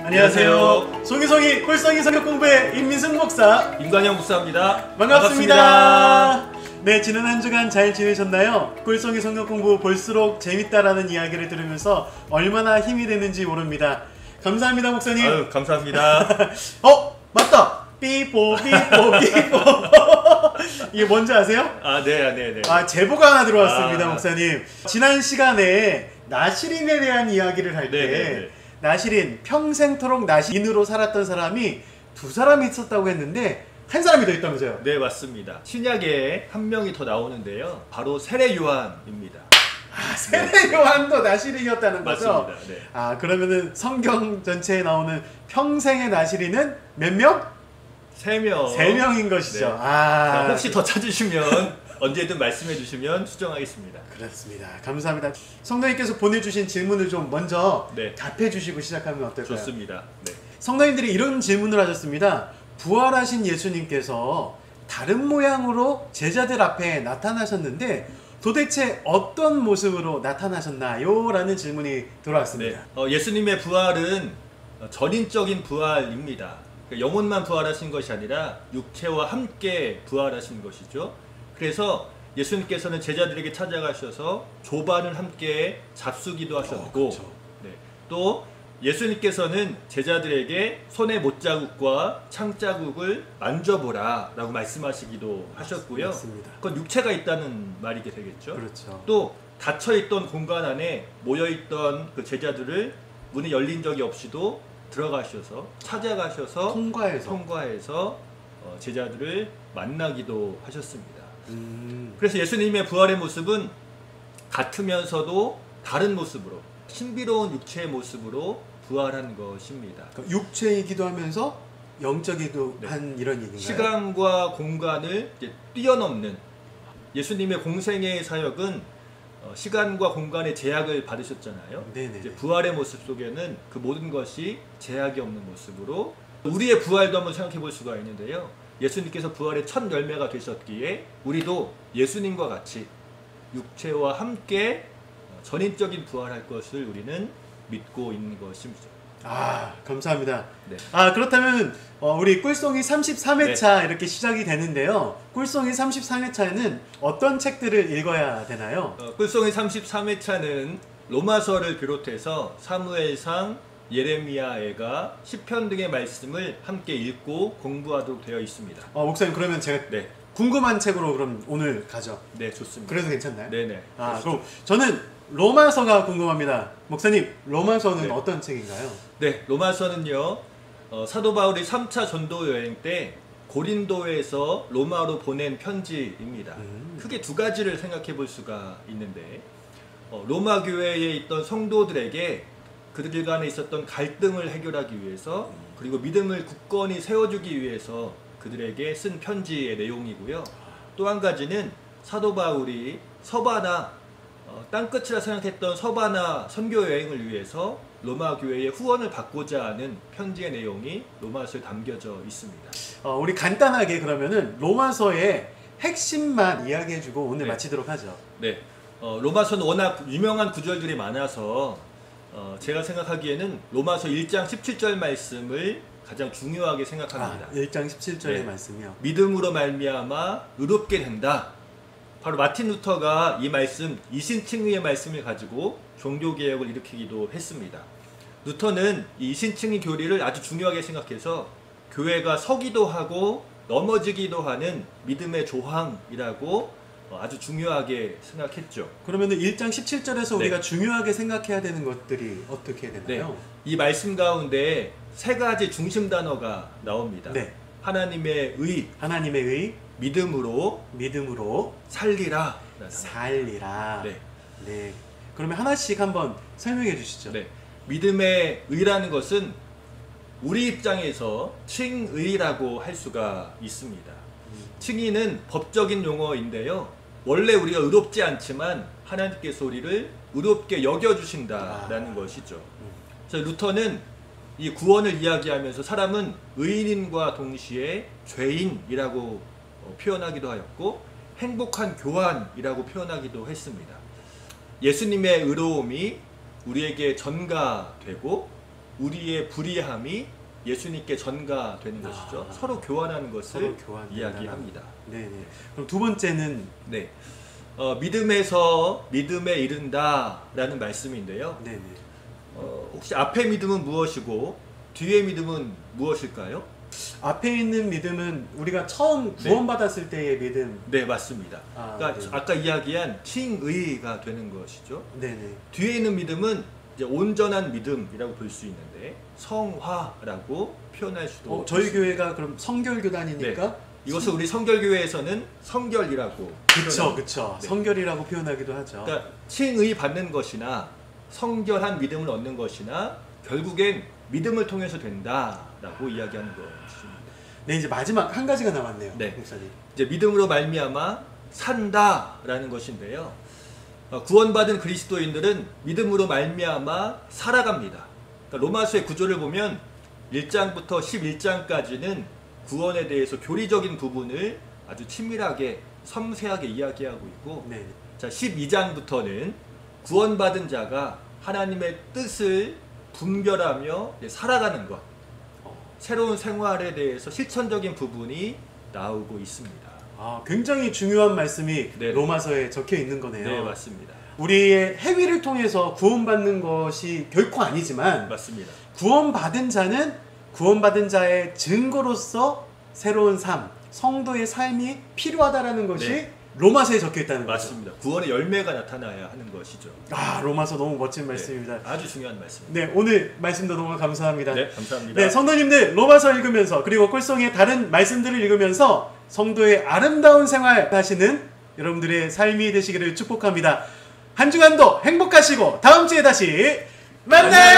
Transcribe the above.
안녕하세요. 송이송이 꿀송이 성경 공부의 임민승 목사 임관영 목사입니다. 반갑습니다. 네, 지난 한 주간 잘 지내셨나요? 꿀송이 성경 공부 볼수록 재밌다라는 이야기를 들으면서 얼마나 힘이 되는지 모릅니다. 감사합니다, 목사님. 아유, 감사합니다. 맞다. 삐뽀 삐뽀 삐뽀. 이게 뭔지 아세요? 네. 제보가 하나 들어왔습니다, 목사님. 지난 시간에 나시린에 대한 이야기를 할 때 나시린, 평생토록 나시린으로 살았던 사람이 두 사람이 있었다고 했는데 한 사람이 더 있다면서요? 네, 맞습니다. 신약에 한 명이 더 나오는데요. 바로 세례 요한입니다. 세례 요한도 나시린이었다는 거죠? 맞습니다. 네. 그러면은 성경 전체에 나오는 평생의 나시린은 몇 명? 3명. 3명인 것이죠. 네. 혹시 더 찾으시면 언제든 말씀해 주시면 수정하겠습니다. 그렇습니다. 감사합니다. 성도님께서 보내주신 질문을 좀 먼저 답해 주시고 시작하면 어떨까요? 좋습니다. 네. 성도님들이 이런 질문을 하셨습니다. 부활하신 예수님께서 다른 모양으로 제자들 앞에 나타나셨는데 도대체 어떤 모습으로 나타나셨나요? 라는 질문이 들어왔습니다. 예수님의 부활은 전인적인 부활입니다. 영혼만 부활하신 것이 아니라 육체와 함께 부활하신 것이죠. 그래서 예수님께서는 제자들에게 찾아가셔서 조반을 함께 잡수기도 하셨고, 또 예수님께서는 제자들에게 손의 못자국과 창자국을 만져보라 라고 말씀하시기도 하셨고요. 맞습니다. 그건 육체가 있다는 말이게 되겠죠. 그렇죠. 또 닫혀있던 공간 안에 모여있던 그 제자들을 문이 열린 적이 없이도 들어가셔서 찾아가셔서 통과해서 제자들을 만나기도 하셨습니다. 그래서 예수님의 부활의 모습은 같으면서도 다른 모습으로, 신비로운 육체의 모습으로 부활한 것입니다. 육체이기도 하면서 영적이기도 한 이런 얘기인가요? 시간과 공간을 뛰어넘는 예수님의 공생의 사역은 시간과 공간의 제약을 받으셨잖아요. 이제 부활의 모습 속에는 그 모든 것이 제약이 없는 모습으로 우리의 부활도 한번 생각해 볼 수가 있는데요. 예수님께서 부활의 첫 열매가 되셨기에 우리도 예수님과 같이 육체와 함께 전인적인 부활할 것을 우리는 믿고 있는 것입니다. 감사합니다. 그렇다면 우리 꿀송이 33회차 이렇게 시작이 되는데요. 꿀송이 33회차에는 어떤 책들을 읽어야 되나요? 꿀송이 33회차는 로마서를 비롯해서 사무엘상, 예레미야애가, 시편 등의 말씀을 함께 읽고 공부하도록 되어 있습니다. 목사님, 그러면 제가 궁금한 책으로 그럼 오늘 가죠. 네, 좋습니다. 그래도 괜찮나요? 네네. 그럼 저는 로마서가 궁금합니다. 목사님, 로마서는 어떤 책인가요? 네, 로마서는요, 사도 바울이 3차 전도 여행 때 고린도에서 로마로 보낸 편지입니다. 크게 두 가지를 생각해 볼 수가 있는데, 로마 교회에 있던 성도들에게 그들 간에 있었던 갈등을 해결하기 위해서, 그리고 믿음을 굳건히 세워주기 위해서 그들에게 쓴 편지의 내용이고요. 또 한 가지는 사도 바울이 서바나, 땅끝이라 생각했던 서바나 선교 여행을 위해서 로마 교회의 후원을 받고자 하는 편지의 내용이 로마서에 담겨져 있습니다. 우리 간단하게 그러면은 로마서의 핵심만 이야기해주고 오늘 마치도록 하죠. 네, 로마서는 워낙 유명한 구절들이 많아서 제가 생각하기에는 로마서 1장 17절 말씀을 가장 중요하게 생각합니다. 1장 17절의 말씀이요. 믿음으로 말미암아 의롭게 된다. 바로 마틴 루터가 이 말씀, 이신칭의의 말씀을 가지고 종교개혁을 일으키기도 했습니다. 루터는 이 이신칭의 교리를 아주 중요하게 생각해서 교회가 서기도 하고 넘어지기도 하는 믿음의 조항이라고 아주 중요하게 생각했죠. 그러면 1장 17절에서 우리가 중요하게 생각해야 되는 것들이 어떻게 되나요? 이 말씀 가운데 세 가지 중심 단어가 나옵니다. 하나님의 의, 믿음으로 살리라. 그러면 하나씩 한번 설명해 주시죠. 믿음의 의라는 것은 우리 입장에서 칭의라고 할 수가 있습니다. 칭의는 법적인 용어인데요. 원래 우리가 의롭지 않지만 하나님께서 우리를 의롭게 여겨주신다라는 것이죠. 그래서 루터는 이 구원을 이야기하면서 사람은 의인과 동시에 죄인이라고 표현하기도 하였고 행복한 교환이라고 표현하기도 했습니다. 예수님의 의로움이 우리에게 전가되고 우리의 불의함이 예수님께 전가되는 것이죠. 서로 교환하는 것을 이야기합니다. 네네. 그럼 두 번째는 네, 믿음에서 믿음에 이른다라는 말씀인데요. 네네. 혹시 앞에 믿음은 무엇이고 뒤에 믿음은 무엇일까요? 앞에 있는 믿음은 우리가 처음 구원받았을 때의 믿음. 네, 맞습니다. 그러니까 네. 아까 이야기한 칭의가 되는 것이죠. 네네. 뒤에 있는 믿음은 이제 온전한 믿음이라고 볼 수 있는데 성화라고 표현할 수도 저희 있습니다. 교회가 그럼 성결교단이니까 이것을 우리 성결교회에서는 성결이라고 그쵸 표현합니다. 그쵸. 네. 성결이라고 표현하기도 하죠. 그러니까 칭의 받는 것이나 성결한 믿음을 얻는 것이나 결국엔 믿음을 통해서 된다라고 이야기하는 것입니다. 네, 이제 마지막 한 가지가 남았네요. 네. 목사님. 이제 믿음으로 말미암아 산다라는 것인데요. 구원받은 그리스도인들은 믿음으로 말미암아 살아갑니다. 그러니까 로마서의 구조를 보면 1장부터 11장까지는 구원에 대해서 교리적인 부분을 아주 친밀하게 섬세하게 이야기하고 있고, 네. 자 12장부터는 구원받은 자가 하나님의 뜻을 분별하며 살아가는 것, 새로운 생활에 대해서 실천적인 부분이 나오고 있습니다. 굉장히 중요한 말씀이 네. 로마서에 적혀 있는 거네요. 네, 맞습니다. 우리의 행위를 통해서 구원받는 것이 결코 아니지만 맞습니다. 구원받은 자는 구원받은 자의 증거로서 새로운 삶, 성도의 삶이 필요하다라는 것이 네. 로마서에 적혀 있다는 거죠. 맞습니다. 구원의 열매가 나타나야 하는 것이죠. 로마서 너무 멋진 말씀입니다. 네, 아주 중요한 말씀입니다. 네, 오늘 말씀도 너무 감사합니다. 네, 감사합니다. 네, 성도님들 로마서 읽으면서 그리고 꼴송의 다른 말씀들을 읽으면서 성도의 아름다운 생활 하시는 여러분들의 삶이 되시기를 축복합니다. 한 주간도 행복하시고 다음 주에 다시 만나요.